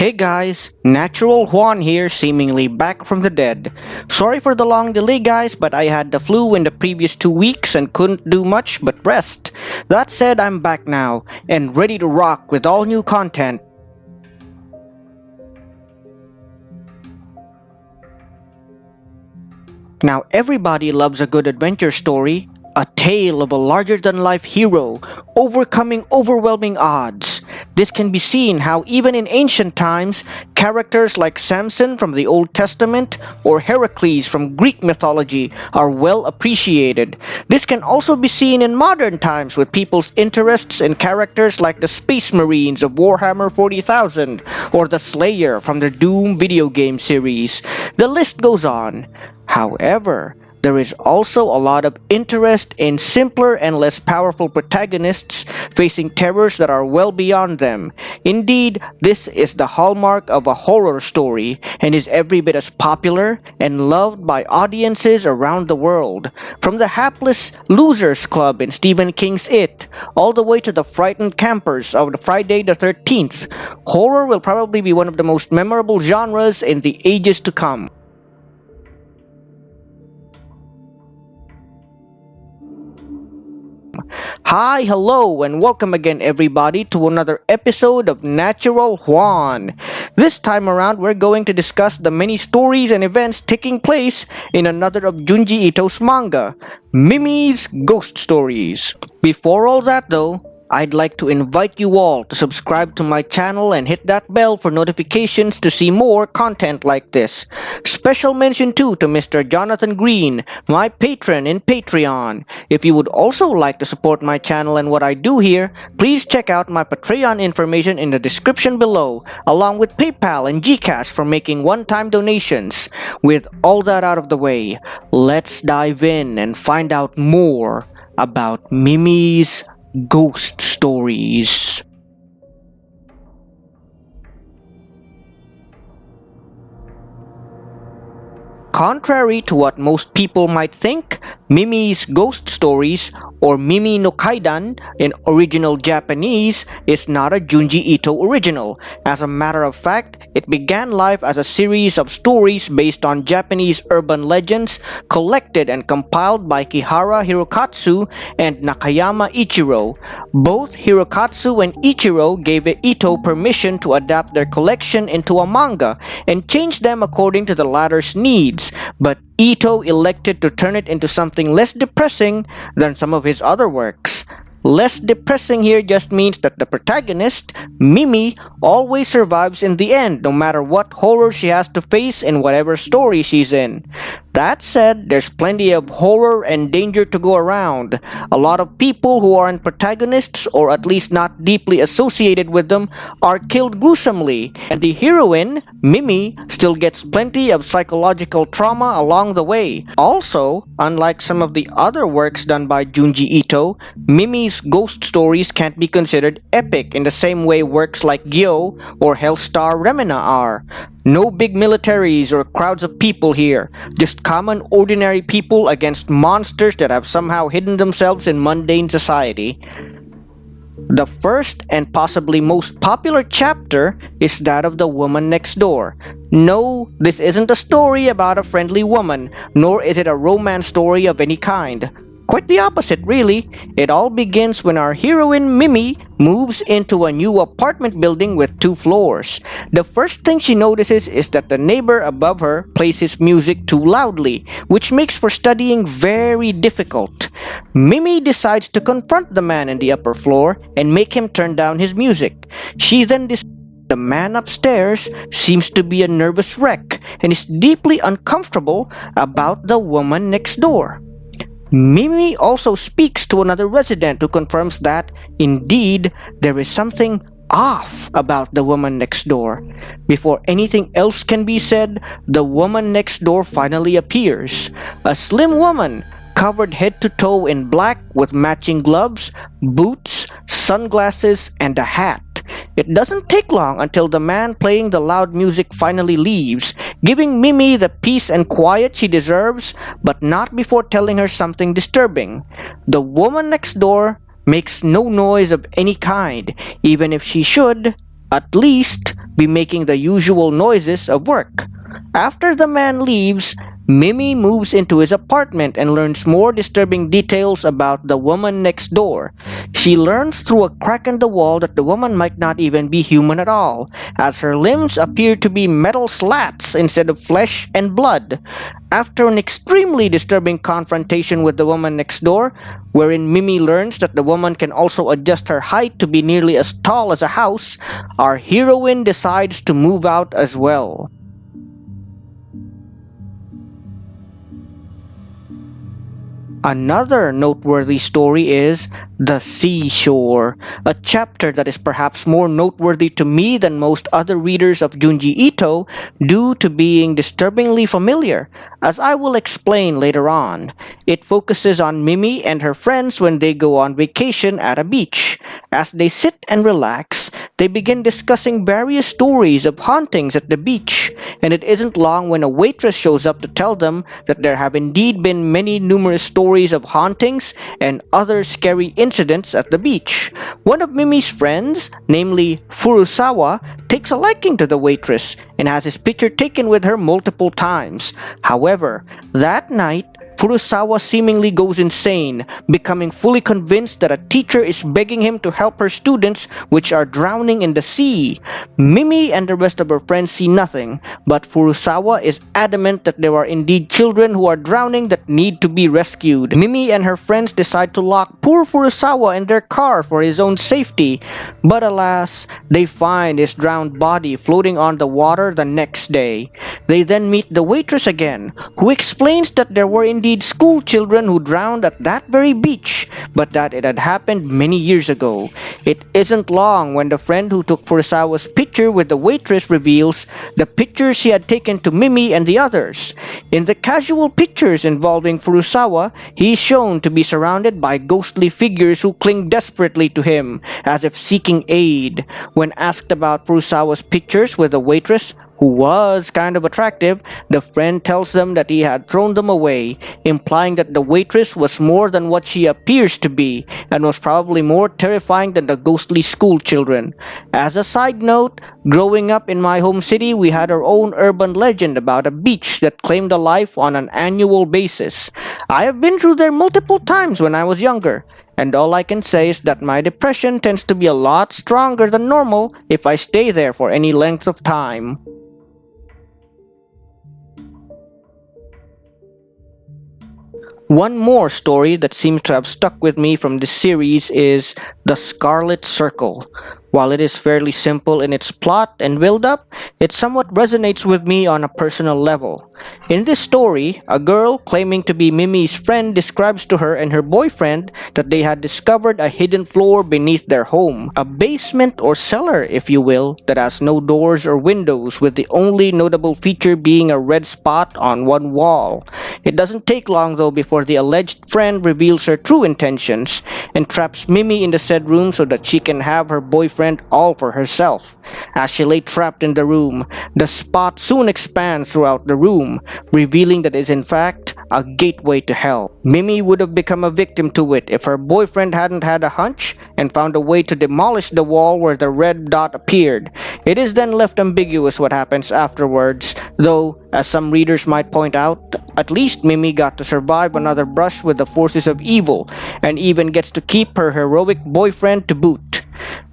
Hey guys, Natural Juan here, seemingly back from the dead. Sorry for the long delay guys, but I had the flu in the previous 2 weeks and couldn't do much but rest. That said, I'm back now, and ready to rock with all new content. Now everybody loves a good adventure story, a tale of a larger-than-life hero overcoming overwhelming odds. This can be seen how even in ancient times, characters like Samson from the Old Testament or Heracles from Greek mythology are well appreciated. This can also be seen in modern times with people's interests in characters like the Space Marines of Warhammer 40,000 or the Slayer from the Doom video game series. The list goes on. However, there is also a lot of interest in simpler and less powerful protagonists facing terrors that are well beyond them. Indeed, this is the hallmark of a horror story and is every bit as popular and loved by audiences around the world. From the hapless losers club in Stephen King's It, all the way to the frightened campers of the Friday the 13th, horror will probably be one of the most memorable genres in the ages to come. Hi, hello, and welcome again everybody to another episode of Natural Juan. This time around, we're going to discuss the many stories and events taking place in another of Junji Ito's manga, Mimi's Ghost Stories. Before all that though, I'd like to invite you all to subscribe to my channel and hit that bell for notifications to see more content like this. Special mention too to Mr. Jonathan Green, my patron in Patreon. If you would also like to support my channel and what I do here, please check out my Patreon information in the description below, along with PayPal and Gcash for making one-time donations. With all that out of the way, let's dive in and find out more about Mimi's Ghost Stories. Contrary to what most people might think, Mimi's Ghost Stories, or Mimi no Kaidan in original Japanese, is not a Junji Ito original. As a matter of fact, it began life as a series of stories based on Japanese urban legends collected and compiled by Kihara Hirokatsu and Nakayama Ichiro. Both Hirokatsu and Ichiro gave Ito permission to adapt their collection into a manga and change them according to the latter's needs, but Ito elected to turn it into something less depressing than some of his other works. Less depressing here just means that the protagonist, Mimi, always survives in the end no matter what horror she has to face in whatever story she's in. That said, there's plenty of horror and danger to go around. A lot of people who aren't protagonists, or at least not deeply associated with them, are killed gruesomely, and the heroine, Mimi, still gets plenty of psychological trauma along the way. Also, unlike some of the other works done by Junji Ito, Mimi's ghost stories can't be considered epic in the same way works like Gyo or Hellstar Remina are. No big militaries or crowds of people here, just common ordinary people against monsters that have somehow hidden themselves in mundane society. The first and possibly most popular chapter is that of the woman next door. No, this isn't a story about a friendly woman, nor is it a romance story of any kind. Quite the opposite, really. It all begins when our heroine Mimi moves into a new apartment building with 2 floors. The first thing she notices is that the neighbor above her plays his music too loudly, which makes for studying very difficult. Mimi decides to confront the man in the upper floor and make him turn down his music. She then decides the man upstairs seems to be a nervous wreck and is deeply uncomfortable about the woman next door. Mimi also speaks to another resident who confirms that, indeed, there is something off about the woman next door. Before anything else can be said, the woman next door finally appears. A slim woman, covered head to toe in black with matching gloves, boots, sunglasses, and a hat. It doesn't take long until the man playing the loud music finally leaves, giving Mimi the peace and quiet she deserves, but not before telling her something disturbing. The woman next door makes no noise of any kind, even if she should, at least, be making the usual noises of work. After the man leaves, Mimi moves into his apartment and learns more disturbing details about the woman next door. She learns through a crack in the wall that the woman might not even be human at all, as her limbs appear to be metal slats instead of flesh and blood. After an extremely disturbing confrontation with the woman next door, wherein Mimi learns that the woman can also adjust her height to be nearly as tall as a house, our heroine decides to move out as well. Another noteworthy story is The Seashore, a chapter that is perhaps more noteworthy to me than most other readers of Junji Ito due to being disturbingly familiar, as I will explain later on. It focuses on Mimi and her friends when they go on vacation at a beach. As they sit and relax, they begin discussing various stories of hauntings at the beach, and it isn't long when a waitress shows up to tell them that there have indeed been many numerous stories of hauntings and other scary incidents at the beach. One of Mimi's friends, namely Furusawa, takes a liking to the waitress and has his picture taken with her multiple times. However, that night, Furusawa seemingly goes insane, becoming fully convinced that a teacher is begging him to help her students which are drowning in the sea. Mimi and the rest of her friends see nothing, but Furusawa is adamant that there are indeed children who are drowning that need to be rescued. Mimi and her friends decide to lock poor Furusawa in their car for his own safety, but alas, they find his drowned body floating on the water the next day. They then meet the waitress again, who explains that there were indeed school children who drowned at that very beach, but that it had happened many years ago. It isn't long when the friend who took Furusawa's picture with the waitress reveals the pictures she had taken to Mimi and the others. In the casual pictures involving Furusawa, he is shown to be surrounded by ghostly figures who cling desperately to him, as if seeking aid. When asked about Furusawa's pictures with the waitress, who was kind of attractive, the friend tells them that he had thrown them away, implying that the waitress was more than what she appears to be, and was probably more terrifying than the ghostly school children. As a side note, growing up in my home city, we had our own urban legend about a beach that claimed a life on an annual basis. I have been through there multiple times when I was younger, and all I can say is that my depression tends to be a lot stronger than normal if I stay there for any length of time. One more story that seems to have stuck with me from this series is The Scarlet Circle. While it is fairly simple in its plot and build-up, it somewhat resonates with me on a personal level. In this story, a girl claiming to be Mimi's friend describes to her and her boyfriend that they had discovered a hidden floor beneath their home, a basement or cellar, if you will, that has no doors or windows, with the only notable feature being a red spot on one wall. It doesn't take long though before the alleged friend reveals her true intentions and traps Mimi in the said room so that she can have her boyfriend all for herself. As she lay trapped in the room, the spot soon expands throughout the room, revealing that it is in fact a gateway to hell. Mimi would have become a victim to it if her boyfriend hadn't had a hunch and found a way to demolish the wall where the red dot appeared. It is then left ambiguous what happens afterwards, though, as some readers might point out, at least Mimi got to survive another brush with the forces of evil, and even gets to keep her heroic boyfriend to boot.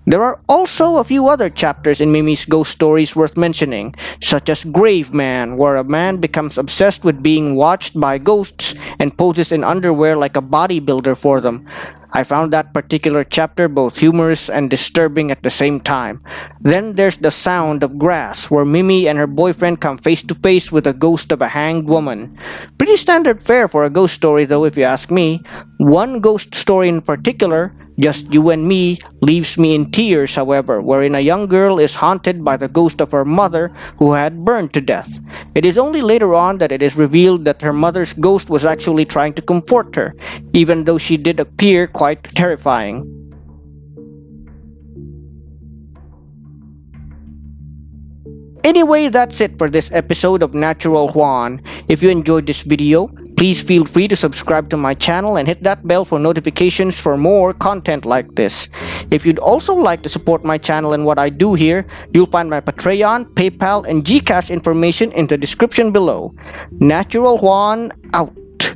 There are also a few other chapters in Mimi's ghost stories worth mentioning, such as Grave Man, where a man becomes obsessed with being watched by ghosts and poses in underwear like a bodybuilder for them. I found that particular chapter both humorous and disturbing at the same time. Then there's The Sound of Grass, where Mimi and her boyfriend come face to face with the ghost of a hanged woman. Pretty standard fare for a ghost story though, if you ask me. One ghost story in particular, Just You and Me, leaves me in tears, however, wherein a young girl is haunted by the ghost of her mother who had burned to death. It is only later on that it is revealed that her mother's ghost was actually trying to comfort her, even though she did appear quite terrifying. Anyway, that's it for this episode of Natural Juan. If you enjoyed this video, Please feel free to subscribe to my channel and hit that bell for notifications for more content like this. If you'd also like to support my channel and what I do here, you'll find my Patreon, PayPal, and Gcash information in the description below. Natural Juan out.